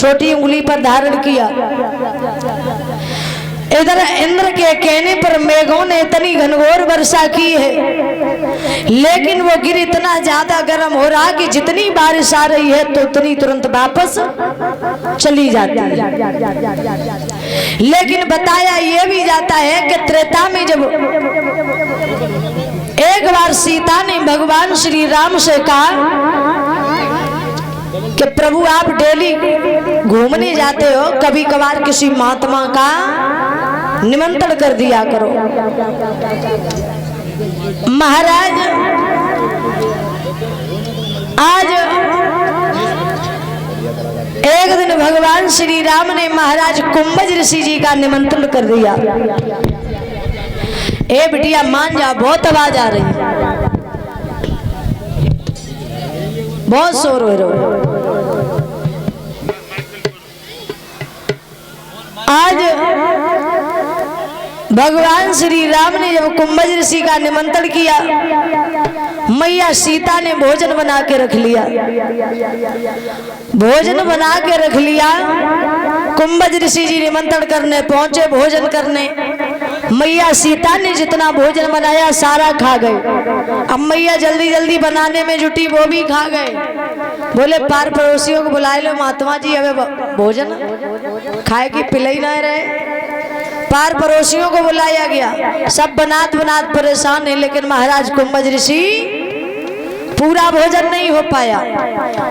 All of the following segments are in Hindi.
छोटी उंगली पर धारण किया। इधर इंद्र के कहने पर मेघों ने इतनी घनघोर वर्षा की है, लेकिन वो गिर इतना ज्यादा गर्म हो रहा कि जितनी बारिश आ रही है तो उतनी तुरंत वापस चली जाती है। लेकिन बताया ये भी जाता है कि त्रेता में जब एक बार सीता ने भगवान श्री राम से कहा कि प्रभु आप डेली घूमने जाते हो, कभी कभार किसी महात्मा का निमंत्रण कर दिया करो। महाराज आज एक दिन भगवान श्री राम ने महाराज कुंभज ऋषि जी का निमंत्रण कर दिया। ए बिटिया मान जा, बहुत आवाज आ रही है, बहुत शोर हो रहा है। आज भगवान श्री राम ने जब कुंभज ऋषि का निमंत्रण किया, मैया सीता ने भोजन बना के रख लिया। भोजन बना के रख लिया, कुंभज ऋषि जी निमंत्रण करने पहुंचे, भोजन करने। मैया सीता ने जितना भोजन बनाया सारा खा गए। अब मैया जल्दी जल्दी बनाने में जुटी, वो भी खा गए। बोले पार पड़ोसियों को बुला लो, महात्मा जी अबे भोजन खाए की पिलाई ना रहे। पार पड़ोसियों को बुलाया गया, सब बनात बनात परेशान है, लेकिन महाराज कुंभज ऋषि पूरा भोजन नहीं हो पाया।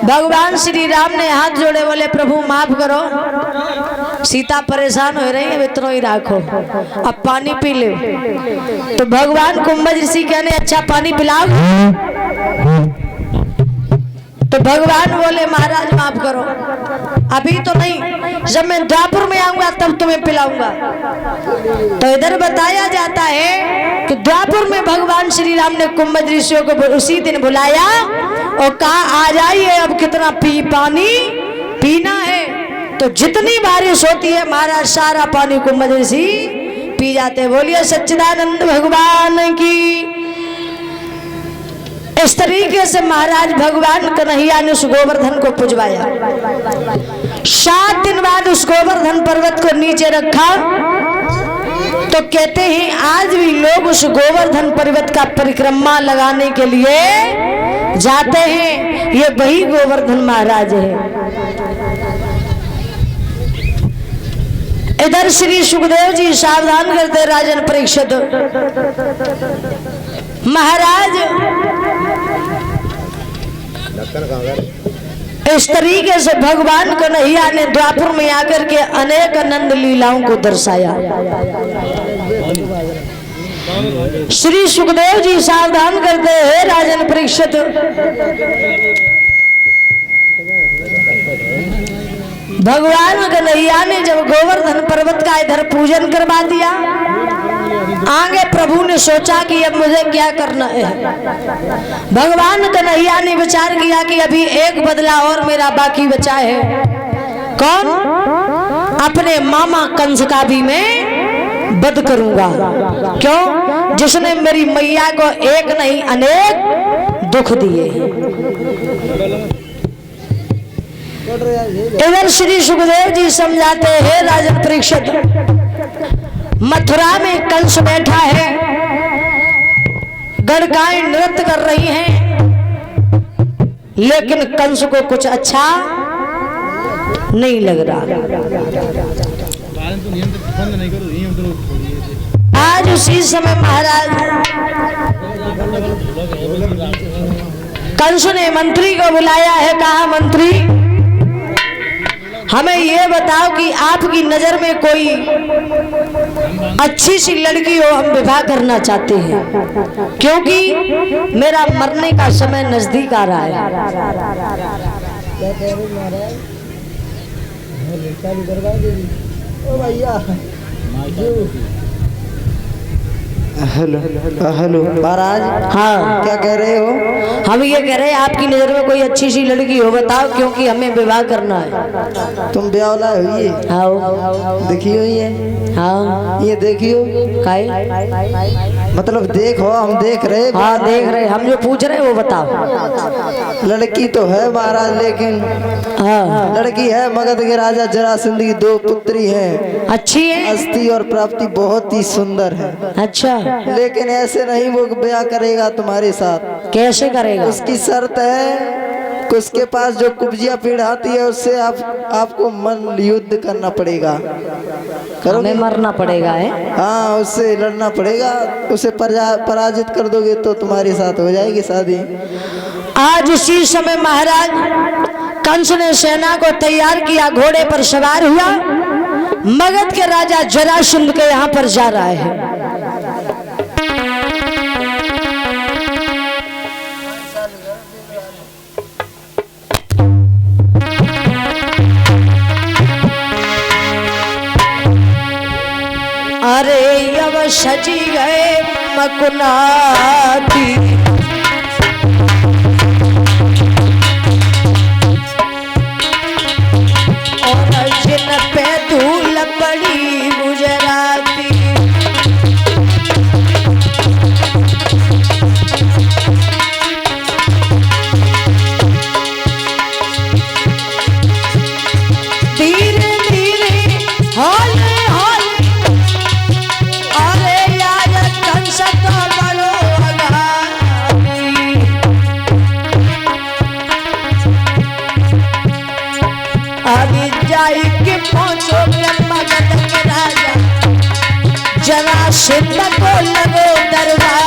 भगवान श्री राम ने हाथ जोड़े, बोले प्रभु माफ करो, सीता परेशान हो रही है, इतना ही राखो, अब पानी पी लो। तो भगवान कुंभज ऋषि कहने अच्छा पानी पिलाओ। तो भगवान बोले महाराज माफ करो, अभी तो नहीं, जब मैं द्वापर में आऊंगा तब तुम्हें पिलाऊंगा। तो इधर बताया जाता है कि द्वापर में भगवान श्री राम ने कुंभज ऋषियों को उसी दिन बुलाया और कहा आ जाइए, अब कितना पानी पीना है। तो जितनी बारिश होती है महाराज सारा पानी कुंभज ऋषि पी जाते। बोलिए सच्चिदानंद भगवान की। इस तरीके से महाराज भगवान कन्हैया ने उस गोवर्धन को पुजवाया। 7 दिन बाद उस गोवर्धन पर्वत को नीचे रखा। तो कहते हैं आज भी लोग उस गोवर्धन पर्वत का परिक्रमा लगाने के लिए जाते हैं। ये वही गोवर्धन महाराज है। इधर श्री सुखदेव जी सावधान करते राजन परीक्षित। महाराज इस तरीके से भगवान कन्हैया ने द्वापर में आकर के अनेक आनंद लीलाओं को दर्शाया। श्री सुखदेव जी सावधान करते हैं राजन परीक्षित। भगवान कन्हैया ने जब गोवर्धन पर्वत का इधर पूजन करवा दिया, आगे प्रभु ने सोचा कि अब मुझे क्या करना है। भगवान कन्हैया ने विचार किया कि अभी एक बदला और मेरा बाकी बचा है। कौन? अपने मामा कंस का भी मैं वध करूंगा। क्यों? जिसने मेरी मैया को एक नहीं अनेक दुख दिए। इधर श्री सुखदेव जी समझाते हैं राजन परीक्षित, मथुरा में कंस बैठा है, गणकाएं नृत्य कर रही हैं, लेकिन कंस को कुछ अच्छा नहीं लग रहा। आज उसी समय महाराज कंस ने मंत्री को बुलाया है, कहा मंत्री हमें ये बताओ कि आपकी नजर में कोई अच्छी सी लड़की हो, हम विवाह करना चाहते हैं, क्योंकि मेरा मरने का समय नजदीक आ रहा है। हेलो हेलो महाराज। हाँ क्या कह रहे हो? हम ये कह रहे हैं आपकी नजर में कोई अच्छी सी लड़की हो बताओ, क्योंकि हमें विवाह करना है। तुम ब्यावला हो? ये हाँ देखियो, ये हाँ ये देखियो। काहे मतलब देखो, हम देख रहे। हाँ देख रहे, हम जो पूछ रहे हैं वो बताओ। लड़की तो है महाराज, लेकिन हाँ लड़की है मगध के राजा जरासंध की 2 पुत्री हैं। अच्छी है। अस्थि और प्राप्ति बहुत ही सुंदर है। अच्छा, लेकिन ऐसे नहीं वो ब्याह करेगा तुम्हारे साथ। कैसे करेगा? उसकी शर्त है कि उसके पास जो कुब्जिया पीड़ आती है उससे आपको मन युद्ध करना पड़ेगा। हमें मरना पड़ेगा है? हाँ, उससे लड़ना पड़ेगा। उसे पराजित कर दोगे तो तुम्हारे साथ हो जाएगी शादी। आज इसी समय महाराज कंस ने सेना को तैयार किया, घोड़े पर सवार हुआ, मगध के राजा जरासंध के यहाँ पर जा रहा है। अरे यव सजी गए मकुनाती, और जिन पे धूल पड़ी गुजराती। धीरे धीरे हौले हौले, अरे यार कंस तो बड़ो अगाधी। अभी जाई के पहुंचो के मगध के राजा जरासंध को लगो दरबार।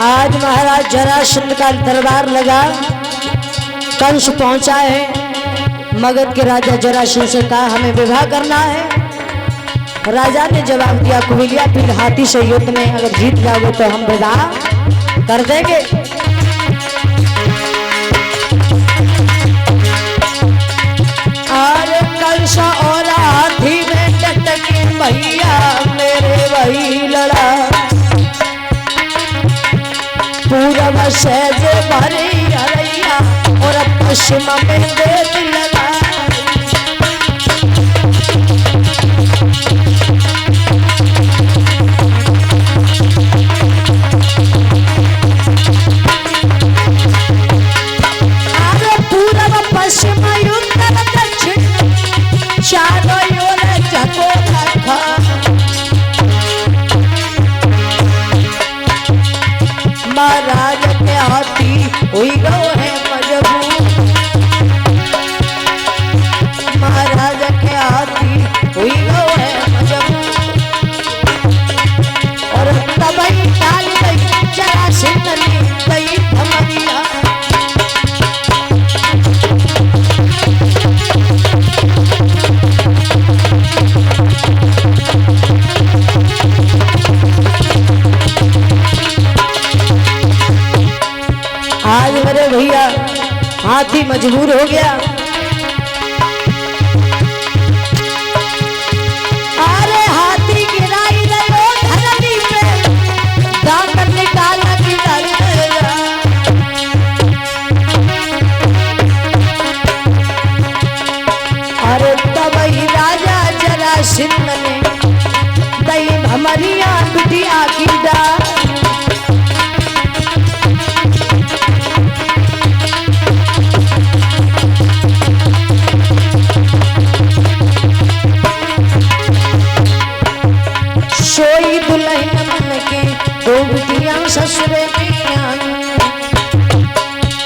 आज महाराज जरासंध का दरबार लगा, कंस पहुंचा है। मगध के राजा जरासंध से कहा हमें विवाह करना है। राजा ने जवाब दिया कुबिलिया पीड़ हाथी से युद्ध में अगर जीत जाओगे तो हम विवाह कर देंगे। अरे कंस और हाथी में डटके भैया मेरे वही लड़ा, पूरब से जे भरे हरैया और पश्चिम में देव लगा। अरे पूरब पश्चिम उत्तर दक्षिण चारों ओर जगो रखा। महाराज के हाथी हुई गो है मजबूर, महाराज के हाथी हुई गो है मजबूर। और तबई डाल गई जरासंध ने गई भमरिया। आज मेरे भैया हाथी मजबूर हो गया। अरे हाथी गिराई रहो धरती पे, दांत निकाला गिराई रहा। अरे तब ही राजा जरासंध ने दई भमरिया बिटिया की डाल। सोई दुल्हन मन के 2 बिटियां ससुरे में आई,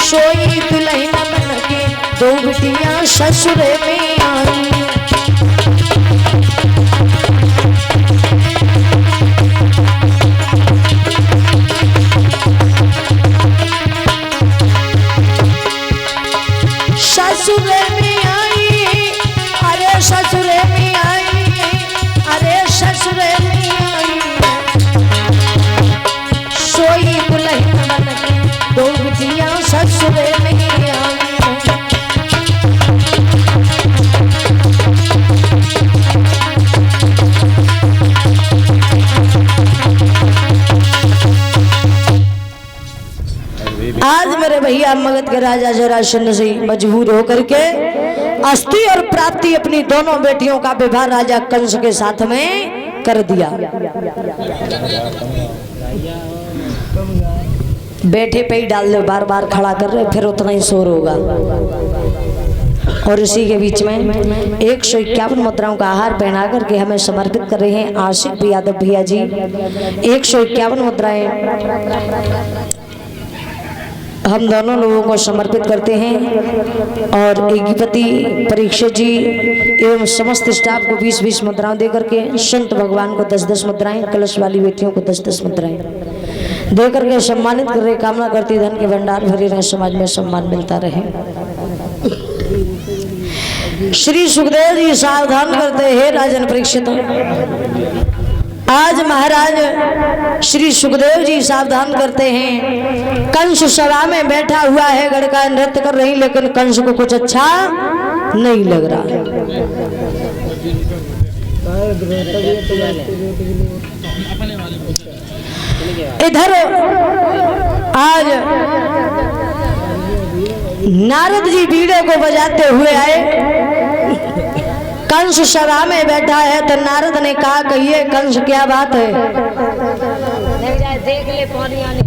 सोई दुल्हन मन के 2 बिटियां ससुरे में आई। ससुरे में आई, अरे ससुरे में आई, अरे ससुरे में आई। सोई दुल्हन बन के 2 बिटियां ससुरे में आई। भैया मगध के राजा जरासंध से मजबूर होकर के अस्थि और प्राप्ति अपनी दोनों बेटियों का विवाह राजा कंस के साथ में कर दिया। बैठे पे ही डाल दो, बार बार खड़ा कर रहे फिर उतना ही शोर होगा। और इसी के बीच में 151 मुद्राओं का आहार पहना करके हमें समर्पित कर रहे हैं आशिक यादव भैया जी। 151 मुद्राएं हम दोनों लोगों को समर्पित करते हैं और एकीपति परीक्षित जी एवं समस्त स्टाफ को 20-20 मुद्राएं दे करके संत भगवान को 10-10 मुद्राएं, कलश वाली बेटियों को 10-10 मुद्राएं दे करके सम्मानित कर रहे। कामना करती धन के भंडार भरे रहे, समाज में सम्मान मिलता रहे। श्री सुखदेव जी सावधान करते हैं राजन परीक्षित। आज महाराज श्री सुखदेव जी सावधान करते हैं, कंस सभा में बैठा हुआ है, गड़का नृत्य कर रही, लेकिन कंस को कुछ अच्छा नहीं लग रहा। इधर आज नारद जी बीड़े को बजाते हुए आए। कंस सभा में बैठा है तो नारद ने कहा, कहिए कंस क्या बात है। देख ले पानी आने